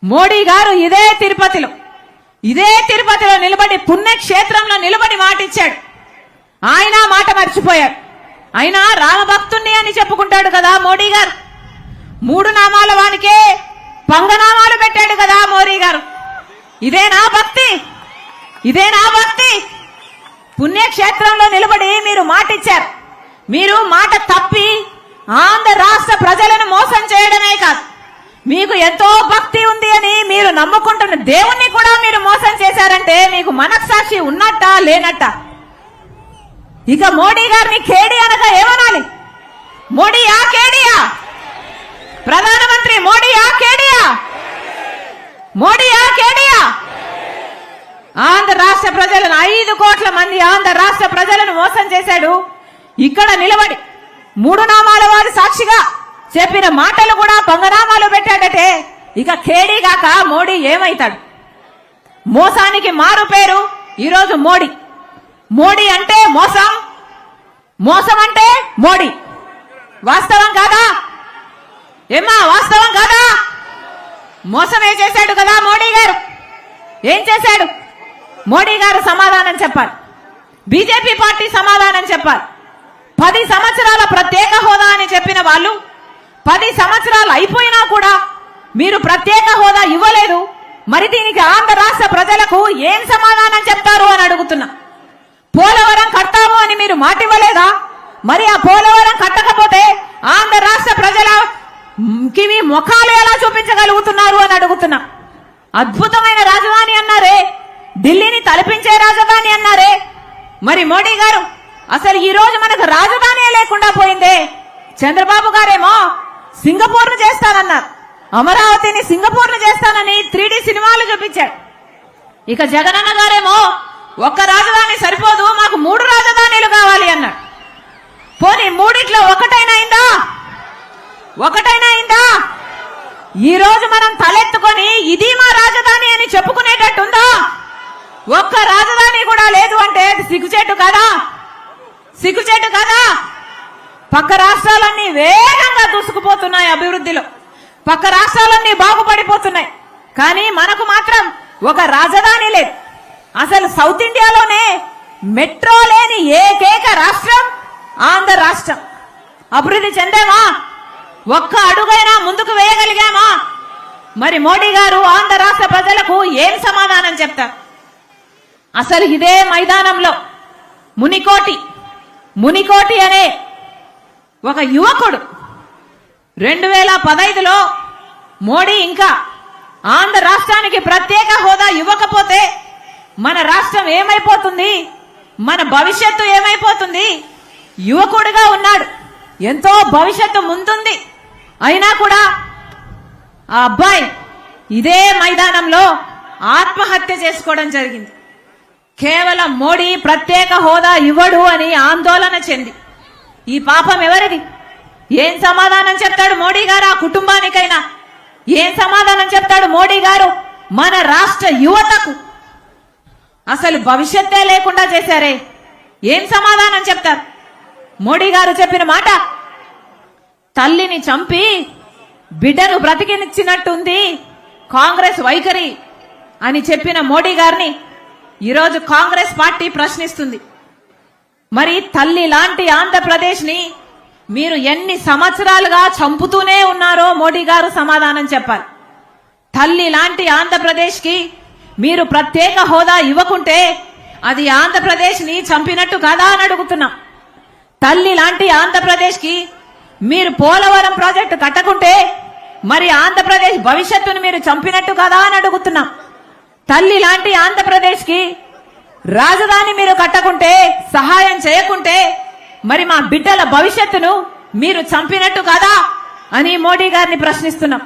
మోడీ గారు ఇదే తిరుపతిలో నిలబడి పుణ్యక్షేత్రంలో నిలబడి మాటిచ్చాడు. ఆయన మాట మర్చిపోయాడు. ఆయన రామభక్తుణ్ణి అని చెప్పుకుంటాడు కదా మోడీ గారు. 3 నామాల వానికే పంగనామాలు పెట్టాడు కదా మోడీ గారు. ఇదేనా భక్తి? పుణ్యక్షేత్రంలో నిలబడి మీరు మాటిచ్చారు. మీరు మాట తప్పి ఆంధ్ర రాష్ట్ర ప్రజలను మోసం చేయడమే కాదు, మీకు ఎంతో భక్తి ఉంది అని మీరు నమ్ముకుంటున్న దేవుణ్ణి కూడా మీరు మోసం చేశారంటే మీకు మనస్సాక్షి ఉన్నట్ట లేనట్ట? ఇక మోడీ గారిని కేడి అనగా ఏమనాలి? మోడీయా కేడియా? ప్రధానమంత్రి మోడీయా కేడియా? ఆంధ్ర రాష్ట్ర ప్రజలను 5 కోట్ల మంది ఆంధ్ర రాష్ట్ర ప్రజలను మోసం చేశాడు. ఇక్కడ నిలబడి 3 నామాల వారి సాక్షిగా చెప్పిన మాటలు కూడా పంగనామాలు పెట్టాడటే ఇక కేడీగాక మోడీ ఏమైతాడు? మోసానికి మారు పేరు ఈరోజు మోడీ అంటే మోసం అంటే మోడీ. వాస్తవం కాదా? వాస్తవం కాదా? మోసమే చేశాడు కదా మోడీ గారు. ఏం చేశాడు? మోడీ గారు సమాధానం చెప్పాలి, బీజేపీ పార్టీ సమాధానం చెప్పాలి. 10 సంవత్సరాల ప్రత్యేక హోదా అని చెప్పిన వాళ్ళు 10 సంవత్సరాలు అయిపోయినా కూడా మీరు ప్రత్యేక హోదా ఇవ్వలేదు. మరి దీనికి ఆంధ్ర రాష్ట్ర ప్రజలకు ఏం సమాధానం చెప్తారు అని అడుగుతున్నా. పోలవరం కడతాము అని మీరు మాట ఇవ్వలేదా? మరి ఆ పోలవరం కట్టకపోతే ఆంధ్ర రాష్ట్ర ప్రజలకి మీ ముఖాలు ఎలా చూపించగలుగుతున్నారు అని అడుగుతున్నా. అద్భుతమైన రాజధాని అన్నారే, ఢిల్లీని తలపించే రాజధాని అన్నారే. మరి మోడీ గారు అసలు ఈ రోజు మనకు రాజధాని లేకుండా పోయిందే. చంద్రబాబు గారేమో సింగపూర్ ను చేస్తానన్నారు, అమరావతిని సింగపూర్ ను చేస్తానని 3D సినిమాలు చూపించాడు. ఇక జగనన్న గారేమో ఒక్క రాజధాని సరిపోదు, మాకు 3 రాజధానులు కావాలి అన్నాడు. పోనీ 3 ఒకటైనా అయిందా? ఈ రోజు మనం తలెత్తుకొని ఇది మా రాజధాని అని చెప్పుకునేటట్టుందా? ఒక్క రాజధాని కూడా లేదు అంటే సిగ్గుచేటు కదా? పక్క రాష్ట్రాలన్నీ వేగంగా దూసుకుపోతున్నాయి అభివృద్ధిలో, పక్క రాష్ట్రాలన్నీ బాగుపడిపోతున్నాయి. కానీ మనకు మాత్రం ఒక రాజధాని లేదు. అసలు సౌత్ ఇండియాలోనే మెట్రో లేని ఏకైక రాష్ట్రం ఆంధ్ర రాష్ట్రం. అభివృద్ధి చెందామా? ఒక్క అడుగైనా ముందుకు వేయగలిగామా? మరి మోడీ గారు ఆంధ్ర రాష్ట్ర ప్రజలకు ఏం సమాధానం చెప్తారు? అసలు ఇదే మైదానంలో మునికోటి అనే ఒక యువకుడు 2015లో మోడీ ఇంకా ఆంధ్ర రాష్ట్రానికి ప్రత్యేక హోదా ఇవ్వకపోతే మన రాష్ట్రం ఏమైపోతుంది, మన భవిష్యత్తు ఏమైపోతుంది? యువకుడిగా ఉన్నాడు, ఎంతో భవిష్యత్తు ముందుంది. అయినా కూడా ఆ అబ్బాయి ఇదే మైదానంలో ఆత్మహత్య చేసుకోవడం జరిగింది. కేవలం మోడీ ప్రత్యేక హోదా ఇవ్వడు అని ఆందోళన చెంది. ఈ పాపం ఎవరిది? ఏం సమాధానం చెప్తాడు మోడీ గారు ఆ కుటుంబానికైనా? ఏం సమాధానం చెప్తాడు మోడీ గారు మన రాష్ట్ర యువతకు? అసలు భవిష్యత్తే లేకుండా చేశారే, ఏం సమాధానం చెప్తారు? మోడీ గారు చెప్పిన మాట, తల్లిని చంపి బిడ్డను బ్రతికినిచ్చినట్టుంది కాంగ్రెస్ వైఖరి అని చెప్పిన మోడీ గారిని ఈరోజు కాంగ్రెస్ పార్టీ ప్రశ్నిస్తుంది. మరి తల్లి లాంటి ఆంధ్రప్రదేశ్ ని మీరు ఎన్ని సంవత్సరాలుగా చంపుతూనే ఉన్నారో మోడీ గారు సమాధానం చెప్పాలి. తల్లి లాంటి ఆంధ్రప్రదేశ్ కి మీరు ప్రత్యేక హోదా ఇవ్వకుంటే అది ఆంధ్రప్రదేశ్ ని చంపినట్టు కాదా అని అడుగుతున్నాం. తల్లి లాంటి ఆంధ్రప్రదేశ్ కి మీరు పోలవరం ప్రాజెక్టు కట్టకుంటే మరి ఆంధ్రప్రదేశ్ భవిష్యత్తును మీరు చంపినట్టు కాదా అని అడుగుతున్నాం. తల్లి లాంటి ఆంధ్రప్రదేశ్ కి రాజధాని మీరు కట్టకుంటే, సహాయం చేయకుంటే మరి మా బిడ్డల భవిష్యత్తును మీరు చంపినట్టు కాదా అని మోడీ గారిని ప్రశ్నిస్తున్నాం.